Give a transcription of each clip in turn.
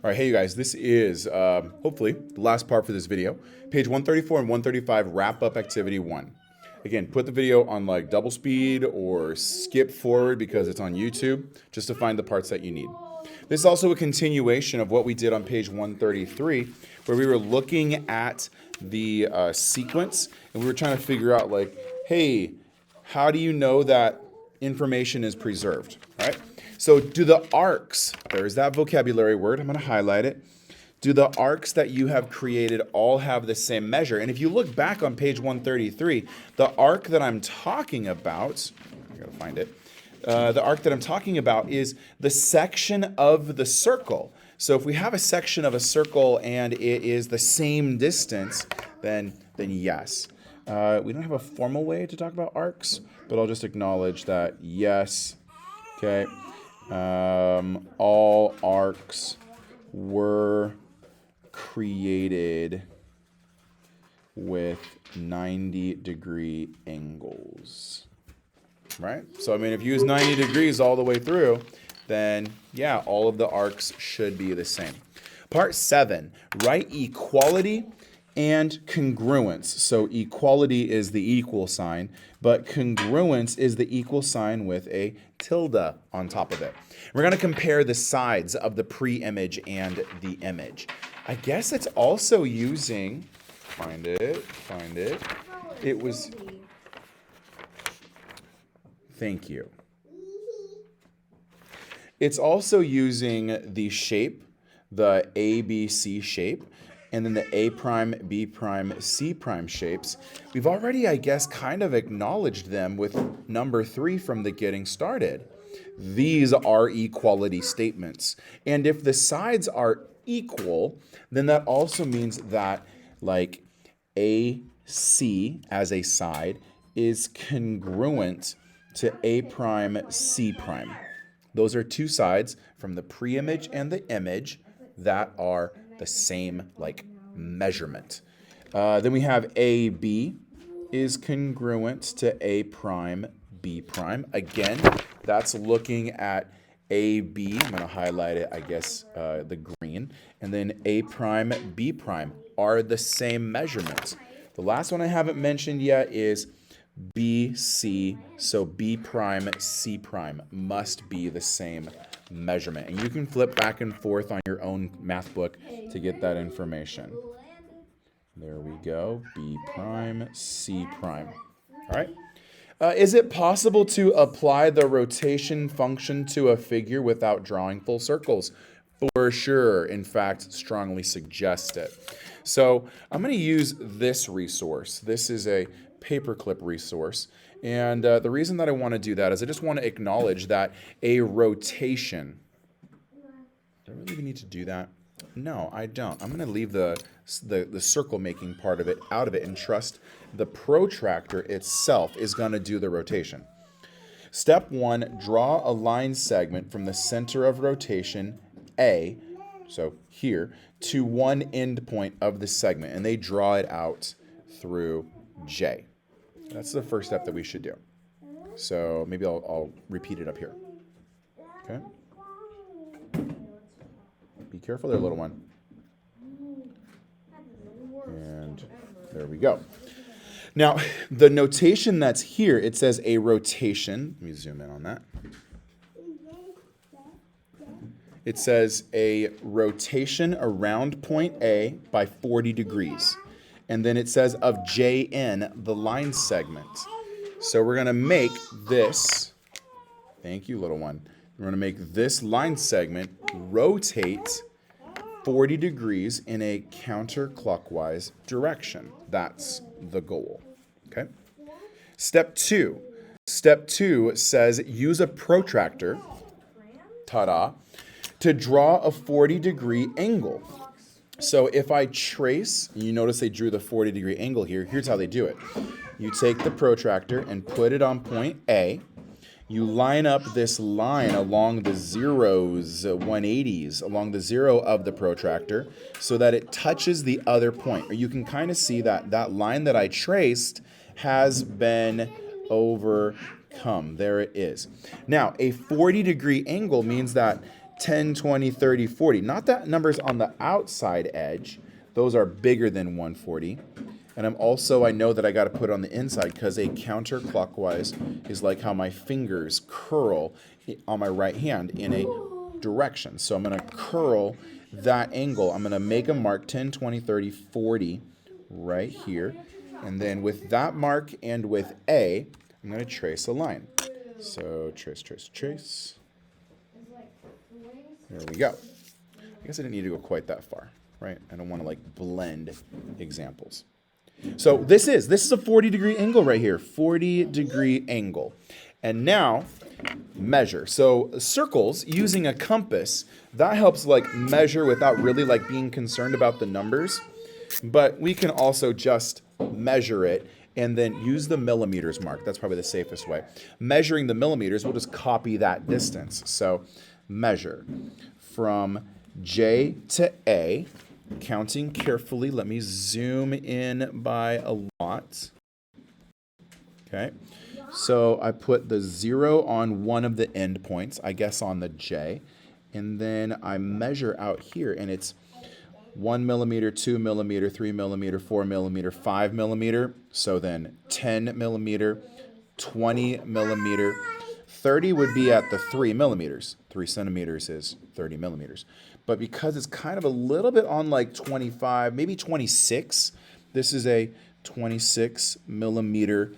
All right, hey you guys, this is hopefully the last part for this video. Page 134 and 135, wrap up activity 1. Again, put the video on like double speed or skip forward because it's on YouTube, just to find the parts that you need. This is also a continuation of what we did on page 133, where we were looking at the sequence and we were trying to figure out like, hey, how do you know that information is preserved, right? So do the arcs, there's that vocabulary word, I'm going to highlight it. Do the arcs that you have created all have the same measure? And if you look back on page 133, the arc that I'm talking about, I got to find it, the arc that I'm talking about is the section of the circle. So if we have a section of a circle and it is the same distance, then yes. We don't have a formal way to talk about arcs, but I'll just acknowledge that yes. Okay. All arcs were created with 90-degree angles, right? So, I mean, if you use 90 degrees all the way through, then, yeah, all of the arcs should be the same. Part 7, write equality and congruence. So equality is the equal sign, but congruence is the equal sign with a tilde on top of it. We're going to compare the sides of the pre-image and the image. I guess it's also using, find it. It was, thank you. It's also using the shape, the ABC shape, and then the A prime, B prime, C prime shapes. We've already, I guess, kind of acknowledged them with number 3 from the getting started. These are equality statements. And if the sides are equal, then that also means that like AC as a side is congruent to A prime, C prime. Those are two sides from the pre-image and the image that are the same like measurement. Then we have AB is congruent to A prime, B prime. Again, that's looking at AB. I'm going to highlight it, I guess, the green. And then A prime, B prime are the same measurement. The last one I haven't mentioned yet is BC. So B prime, C prime must be the same measurement. And you can flip back and forth on your own math book to get that information. There we go. B prime, C prime. All right. Is it possible to apply the rotation function to a figure without drawing full circles? For sure. In fact, strongly suggest it. So I'm going to use this resource. This is a paperclip resource. And the reason that I want to do that is I just want to acknowledge that a rotation, do I really need to do that? No, I don't. I'm going to leave the circle making part of it out of it and trust the protractor itself is going to do the rotation. Step 1, draw a line segment from the center of rotation A, so here, to one end point of the segment, and they draw it out through J. That's the first step that we should do. So maybe I'll repeat it up here. Okay? Be careful there, little one. And there we go. Now, the notation that's here, it says a rotation. Let me zoom in on that. It says a rotation around point A by 40 degrees. And then it says of JN, the line segment. So we're going to make this, thank you, little one. We're going to make this line segment rotate 40 degrees in a counterclockwise direction. That's the goal. Okay? Step 2. Step 2 says use a protractor, ta-da, to draw a 40-degree angle. So if I trace, you notice they drew the 40-degree angle here. Here's how they do it. You take the protractor and put it on point A. You line up this line along the zeros, 180s, along the zero of the protractor so that it touches the other point. Or you can kind of see that that line that I traced has been overcome. There it is. Now, a 40-degree angle means that 10, 20, 30, 40. Not that numbers on the outside edge. Those are bigger than 140. And I know that I got to put it on the inside because a counterclockwise is like how my fingers curl on my right hand in a direction. So I'm going to curl that angle. I'm going to make a mark 10, 20, 30, 40 right here. And then with that mark and with A, I'm going to trace a line. So trace, trace, trace. There we go. I guess I didn't need to go quite that far, right? I don't want to like blend examples. So this is a 40-degree angle right here, 40-degree angle. And now measure. So circles using a compass, that helps like measure without really like being concerned about the numbers. But we can also just measure it and then use the millimeters mark. That's probably the safest way. Measuring the millimeters, we'll just copy that distance. So measure from J to A, counting carefully. Let me zoom in by a lot. Okay. So I put the 0 on one of the endpoints, I guess on the J. And then I measure out here, and it's 1 millimeter, 2 millimeter, 3 millimeter, 4 millimeter, 5 millimeter. So then 10 millimeter, 20 millimeter, 30 would be at the 3 millimeters. 3 centimeters is 30 millimeters. But because it's kind of a little bit on like 25, maybe 26, this is a 26 millimeter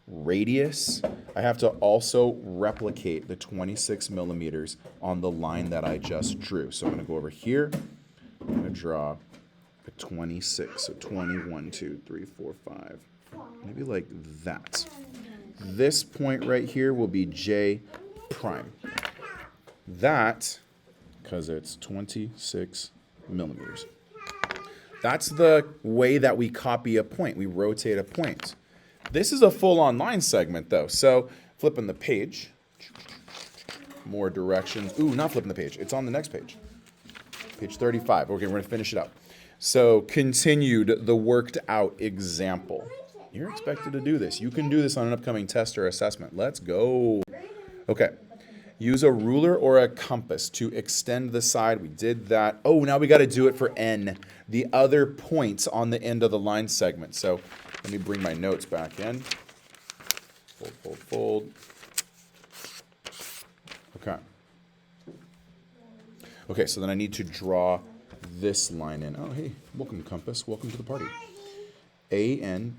radius. I have to also replicate the 26 millimeters on the line that I just drew. So I'm going to go over here. I'm going to draw a 26. So 21, 2, 3, 4, 5. Maybe like that. This point right here will be J prime. That, because it's 26 millimeters. That's the way that we copy a point. We rotate a point. This is a full-on line segment, though. So flipping the page, more directions. Ooh, not flipping the page. It's on the next page. Page 35. Okay, we're going to finish it up. So continued the worked out example. You're expected to do this. You can do this on an upcoming test or assessment. Let's go. Okay. Use a ruler or a compass to extend the side. We did that. Oh, now we got to do it for N, the other points on the end of the line segment. So let me bring my notes back in. Fold, fold, fold. Okay. Okay, so then I need to draw this line in. Oh, hey, welcome compass. Welcome to the party. A-N.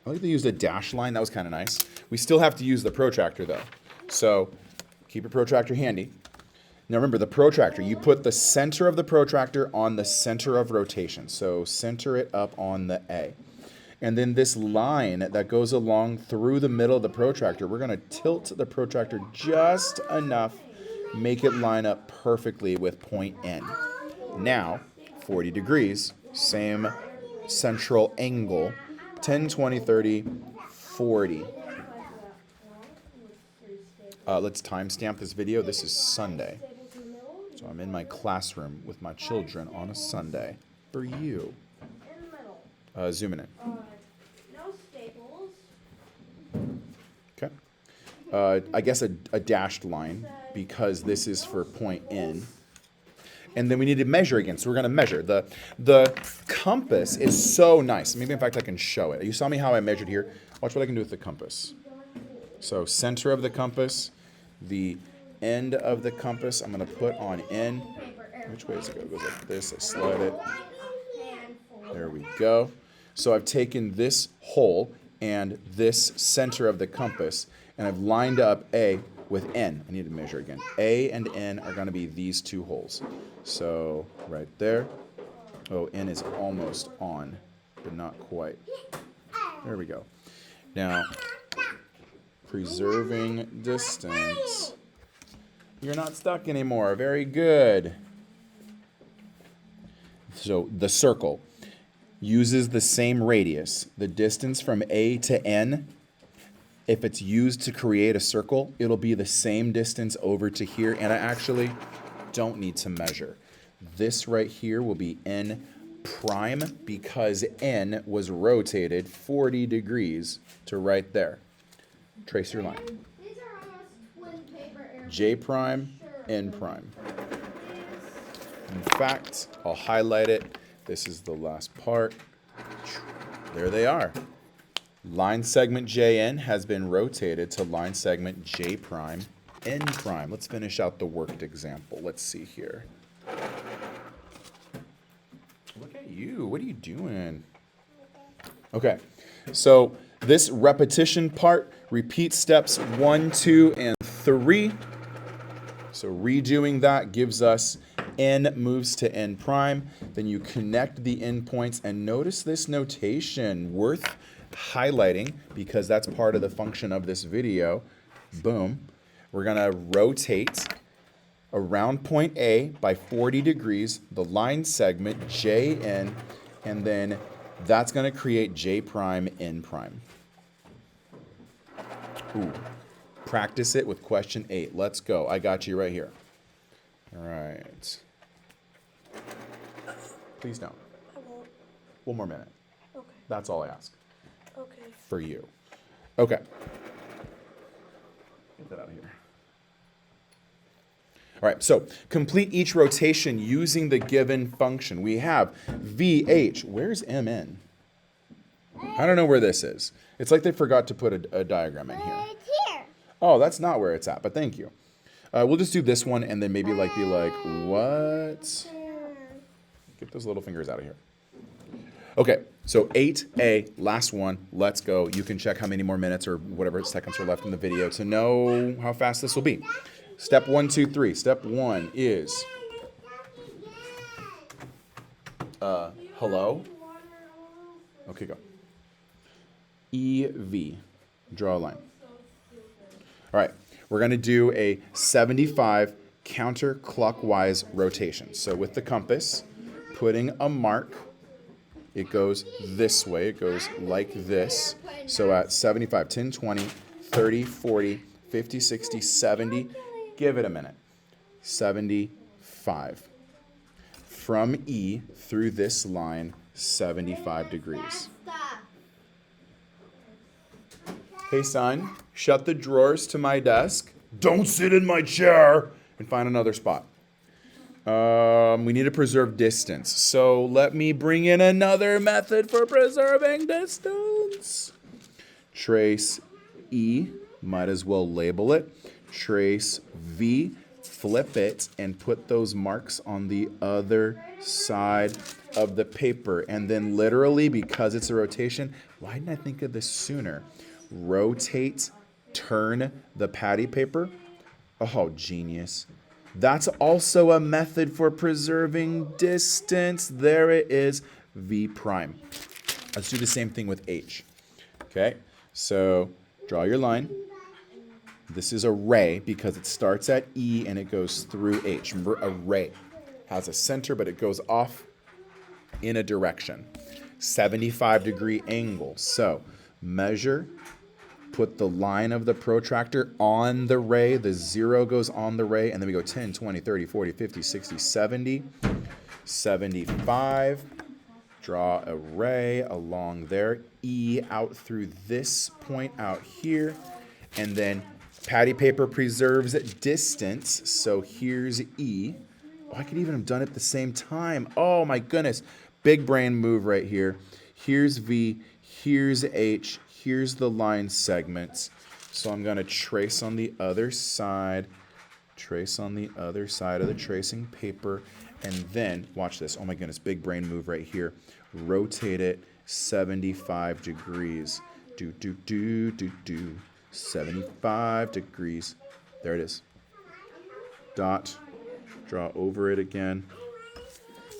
I like to use the dash line. That was kind of nice. We still have to use the protractor, though. So keep your protractor handy. Now remember, the protractor, you put the center of the protractor on the center of rotation. So center it up on the A. And then this line that goes along through the middle of the protractor, we're going to tilt the protractor just enough, make it line up perfectly with point N. Now, 40 degrees, same central angle, 10, 20, 30, 40. Let's timestamp this video. This is Sunday. So I'm in my classroom with my children on a Sunday for you. Zooming in. Okay. I guess a dashed line because this is for point N. And then we need to measure again. So we're going to measure. The compass is so nice. Maybe, in fact, I can show it. You saw me how I measured here. Watch what I can do with the compass. So center of the compass, the end of the compass, I'm going to put on N. Which way does it go? It goes like this. I slide it. There we go. So I've taken this hole and this center of the compass, and I've lined up A with N. I need to measure again. A and N are going to be these two holes. So right there. Oh, N is almost on, but not quite. There we go. Now, preserving distance. You're not stuck anymore. Very good. So the circle uses the same radius. The distance from A to N, if it's used to create a circle, it'll be the same distance over to here, and I actually don't need to measure. This right here will be N prime because N was rotated 40 degrees to right there. Trace your line. J prime N prime. In fact, I'll highlight it. This is the last part. There they are. Line segment JN has been rotated to line segment J prime N prime. Let's finish out the worked example. Let's see here. Look at you. What are you doing? Okay, so this repetition part repeats steps 1, 2, and 3. So redoing that gives us N moves to N prime. Then you connect the endpoints, and notice this notation worth highlighting because that's part of the function of this video. Boom. We're going to rotate around point A by 40 degrees, the line segment JN, and then that's going to create J prime N prime. Ooh. Practice it with question 8. Let's go. I got you right here. All right. Please don't. I won't. One more minute. Okay. That's all I ask. Okay. For you. Okay. Get that out of here. All right, so complete each rotation using the given function. We have VH. Where's MN? I don't know where this is. It's like they forgot to put a diagram in here. It's here. Oh, that's not where it's at, but thank you. We'll just do this one and then maybe be like, what? Get those little fingers out of here. Okay, so 8A, last one. Let's go. You can check how many more minutes or whatever seconds are left in the video to know how fast this will be. Step 1, 2, 3. Step 1 is, hello? Okay, go. EV. Draw a line. All right, we're going to do a 75 counterclockwise rotation. So with the compass, putting a mark, it goes this way. It goes like this. So at 75, 10, 20, 30, 40, 50, 60, 70. Give it a minute. 75. From E through this line, 75 degrees. Hey, son, shut the drawers to my desk. Don't sit in my chair. And find another spot. We need to preserve distance. So let me bring in another method for preserving distance. Trace E. Might as well label it. Trace V. Flip it and put those marks on the other side of the paper. And then literally, because it's a rotation, why didn't I think of this sooner? Rotate, turn the patty paper. Oh, genius. That's also a method for preserving distance. There it is, V prime. Let's do the same thing with H. Okay, so draw your line. This is a ray because it starts at E and it goes through H. Remember, a ray has a center, but it goes off in a direction. 75-degree angle. So measure. Put the line of the protractor on the ray. The 0 goes on the ray. And then we go 10, 20, 30, 40, 50, 60, 70, 75. Draw a ray along there. E out through this point out here. And then patty paper preserves distance. So here's E. Oh, I could even have done it at the same time. Oh, my goodness. Big brain move right here. Here's V. Here's H. Here's the line segments. So I'm going to trace on the other side. Trace on the other side of the tracing paper. And then, watch this. Oh my goodness, big brain move right here. Rotate it 75 degrees. Do, do, do, do, do. 75 degrees. There it is. Dot. Draw over it again.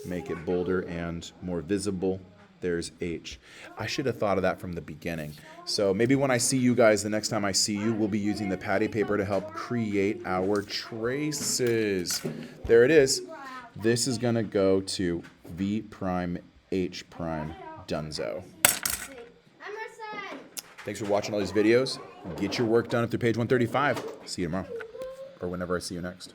Make it bolder and more visible. There's H. I should have thought of that from the beginning. So maybe when I see you guys, the next time I see you, we'll be using the patty paper to help create our traces. There it is. This is going to go to V prime, H prime, Dunzo. Thanks for watching all these videos. Get your work done up through page 135. See you tomorrow, or whenever I see you next.